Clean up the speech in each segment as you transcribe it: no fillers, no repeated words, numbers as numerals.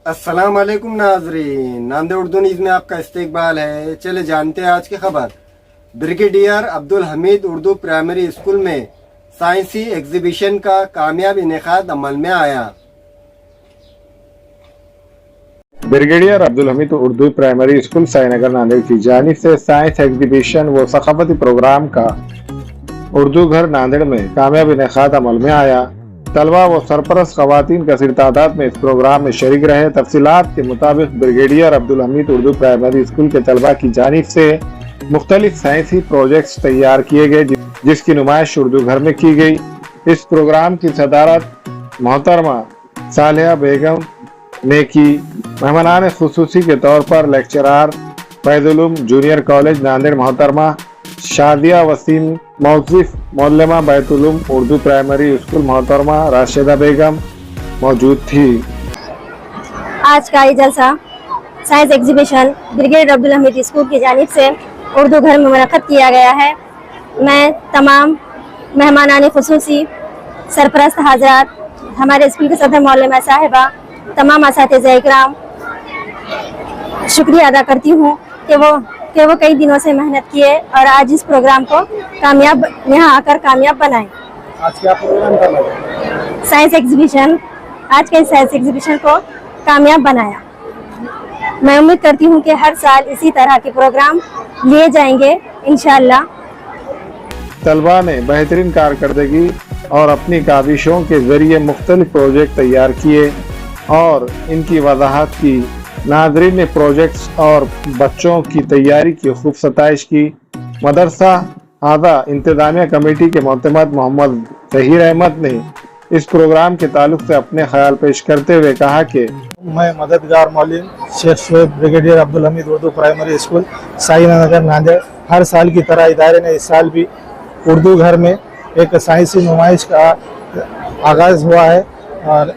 अस्सलाम वालेकुम नाजरीन, नांदे उर्दू न्यूज़ में आपका इस्तकबाल है। चले जानते हैं आज की खबर। Brigadier Abdul Hamid Urdu primary school में साइंसी एग्जीबिशन का कामयाब इनेकाद अमल में आया। Brigadier Abdul Hamid Urdu primary school Sainagar Nanded की जानिब से साइंस एग्जीबिशन व सकाफती प्रोग्राम का उर्दू घर नांदेड़ में कामयाब इनेकाद अमल में आया। तलबा व सरपरस्त खवातीन कसीर तादाद में इस प्रोग्राम में शरीक रहे। तफसीलात के मुताबिक brigadier Abdul Hamid Urdu primary school के तलबा की जानिब से मुख्तलिफ साइंसी प्रोजेक्ट्स तैयार किए गए, जिसकी नुमाइश उर्दू घर में की गई। इस प्रोग्राम की सदारत मोहतरमा सालिहा बेगम ने की। मेहमानान खुसूसी के तौर पर lecturer Faizul junior college Nanded मोहतरमा शादिया वसीम, मौजिफ मौलमा बैतुल उर्दू प्राइमरी स्कूल मोहतरमा राशिदा बेगम मौजूद थी। आज का ये जलसा science exhibition brigadier Abdul Hamid school की जानिब से उर्दू घर में मुनक्कद किया गया है। मैं तमाम मेहमानान खुसूसी, सरपरस्त हज़रात, हमारे स्कूल के सदर मौलमा साहिबा, तमाम असातिज़ा इकराम शुक्रिया अदा करती हूँ कि वो कई दिनों से मेहनत किए और आज इस प्रोग्राम को कामयाब यहाँ आकर कामयाब बनाए। आज क्या प्रोग्राम कर रहे हैं? साइंस एग्जीबिशन, आज के साइंस एग्जीबिशन को कामयाब बनाया। मैं उम्मीद करती हूँ कि हर साल इसी तरह के प्रोग्राम लिए जाएंगे इंशाअल्लाह। तलबा ने बेहतरीन कारकर्दगी और अपनी काविशों के जरिए मुख्तलिफ प्रोजेक्ट तैयार किए और इनकी वजाहत की। नाजरीन ने प्रोजेक्ट्स और बच्चों की तैयारी की खूब सताइश की। मदरसा आदा इंतजामिया कमेटी के मोहतमद मोहम्मद ज़हीर अहमद ने इस प्रोग्राम के ताल्लुक से अपने ख्याल पेश करते हुए कहा कि मैं मददगार मौलिम Sheikh Shoaib brigadier Abdul Hamid Urdu primary school Sainagar Nanded, हर साल की तरह इदारे ने इस साल भी उर्दू घर में एक साइंसी नुमाइश का आगाज़ हुआ है और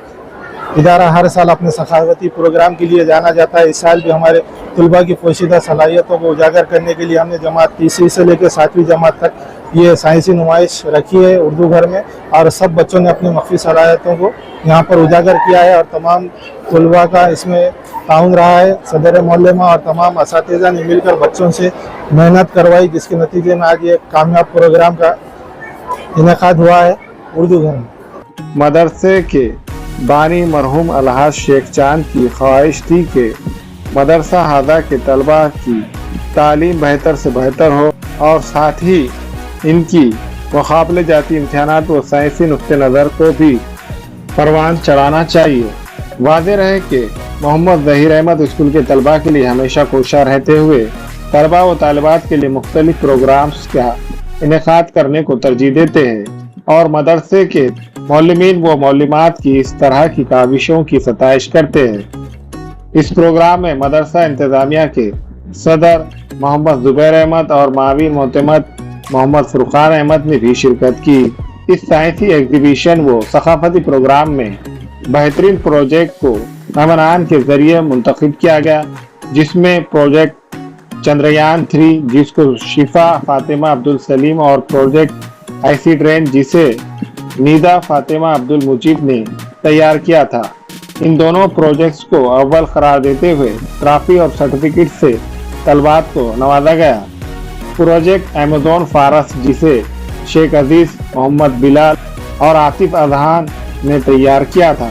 इदारा हर साल अपने सखावती प्रोग्राम के लिए जाना जाता है। इस साल भी हमारे तलबा की पोशीदा सलाहियतों को उजागर करने के लिए हमने जमात तीसरी से लेकर 7वीं जमात तक ये साइंसी नुमाइश रखी है उर्दू घर में और सब बच्चों ने अपनी मख्फी सलाहियतों को यहाँ पर उजागर किया है और तमाम तलबा का इसमें ताउन रहा है। सदर मौलमा और तमाम असातिज़ा ने मिलकर बच्चों से मेहनत करवाई, जिसके नतीजे में आज ये कामयाब प्रोग्राम का इनेकाद हुआ है उर्दू घर में। मदरसे के बानी मरहूम अलहाज शेख चांद की ख्वाहिश थी कि मदरसा हादा के तलबा की तालीम बेहतर से बेहतर हो और साथ ही इनकी मुकाबले जाती इम्तहानात व साइंसी नुक्ते नज़र को भी परवान चढ़ाना चाहिए। वादे रहे कि मोहम्मद ज़हीर अहमद स्कूल के तलबा के लिए हमेशा कोशा रहते हुए तलबा व तालिबात के लिए मुख्तलिफ प्रोग्राम्स का इनेकाद करने को तरजीह देते हैं और मदरसे के मौलमीन व मौलिमात की इस तरह की काविशों की सताइश करते हैं। इस प्रोग्राम में मदरसा इंतजामिया के सदर मोहम्मद जुबैर अहमद और माविन मोहतमद मोहम्मद फुरकान अहमद ने भी शिरकत की। इस साइंसी एग्जीबिशन व सकाफती प्रोग्राम में बेहतरीन प्रोजेक्ट को मेहमानान के जरिए मुंतखब किया गया, जिसमें प्रोजेक्ट चंद्रयान 3 जिसको शिफा फातिमा अब्दुल सलीम और प्रोजेक्ट एसिड रेन जिसे नीदा फातिमा अब्दुल मुजीब ने तैयार किया था। इन दोनों प्रोजेक्ट्स को अव्वल करार देते हुए ट्रॉफी और सर्टिफिकेट से तलबात को नवाजा गया। प्रोजेक्ट अमेज़न फारस जिसे शेख अजीज, मोहम्मद बिलाल और आसिफ अजहान ने तैयार किया था,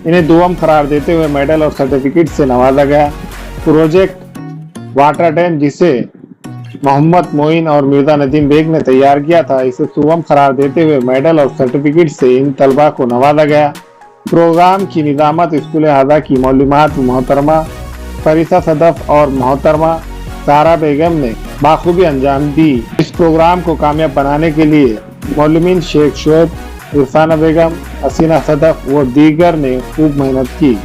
इन्हें दुआम करार देते हुए मेडल और सर्टिफिकेट से नवाजा गया। प्रोजेक्ट वाटर डैम जिसे मोहम्मद मोइन और मिर्जा नदीम बेग ने तैयार किया था, इसे सुवम करार देते हुए मेडल और सर्टिफिकेट से इन तलबा को नवाजा गया। प्रोग्राम की निजामत स्कूल हादा की मौलिमात मोहतरमा फरीसा सदफ और मोहतरमा सारा बेगम ने बाखूबी अंजाम दी। इस प्रोग्राम को कामयाब बनाने के लिए मौलमीन शेख शोएब, इरफाना बेगम, हसीना सदफ व दीगर ने खूब मेहनत की।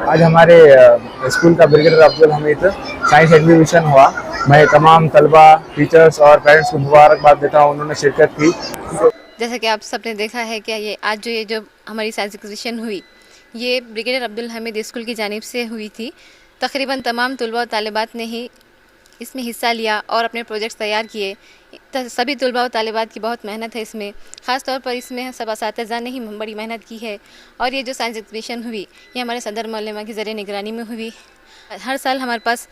आज हमारे स्कूल का brigadier Abdul Hamid science exhibition हुआ। मैं तमाम तलबा, टीचर्स और पेरेंट्स को मुबारकबाद देता हूँ, उन्होंने शिरकत की। जैसा कि आप सबने देखा है कि ये जो हमारी साइंस एग्जीबिशन हुई, ये ब्रिगेडियर अब्दुल हमीद स्कूल की जानिब से हुई थी। तकरीबन तमाम तलबा और तालिबात ने ही इसमें हिस्सा लिया और अपने प्रोजेक्ट्स तैयार किए। सभी तलबा और तालिबात की बहुत मेहनत है इसमें, ख़ास तौर पर इसमें सब असातिज़ा ने ही बड़ी मेहनत की है। और ये जो साइंस एग्जीबिशन हुई ये हमारे सदर मौलमा की ज़रिए निगरानी में हुई। हर साल हमारे पास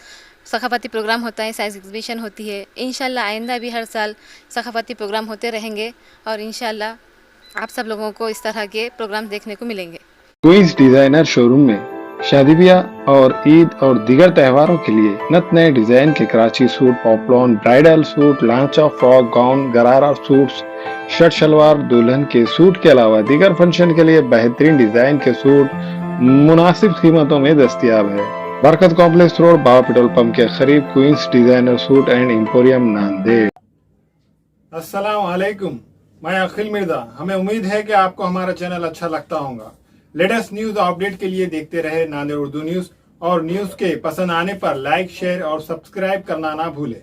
सकाफ़ती प्रोग्राम होता है, साइंस एग्जीबिशन होती है। इंशाल्लाह आइंदा भी हर साल सकाफ़ती प्रोग्राम होते रहेंगे और इंशाल्लाह आप सब लोगों को इस तरह के प्रोग्राम देखने को मिलेंगे। क्वींस डिजाइनर शोरूम में शादी ब्याह और ईद और दीगर त्योहारों के लिए नत नए डिजाइन के Karachi suit, poplin, bridal suit, लांचा, फ्रॉक, गाउन, गरारा सूट्स, शर्ट शलवार, दुल्हन के सूट के अलावा दीगर फंक्शन के लिए बेहतरीन डिजाइन के सूट मुनासिब कीमतों में दस्तयाब है। Barkat complex road, Baba petrol pump के करीब, queens designer suit and emporium, Nanded. अस्सलाम वालेकुम, मैं अखिल मिर्जा। हमें उम्मीद है कि आपको हमारा चैनल अच्छा लगता होगा। लेटेस्ट न्यूज अपडेट के लिए देखते रहे नांदेड़ उर्दू न्यूज, और न्यूज के पसंद आने पर लाइक, शेयर और सब्सक्राइब करना ना भूलें।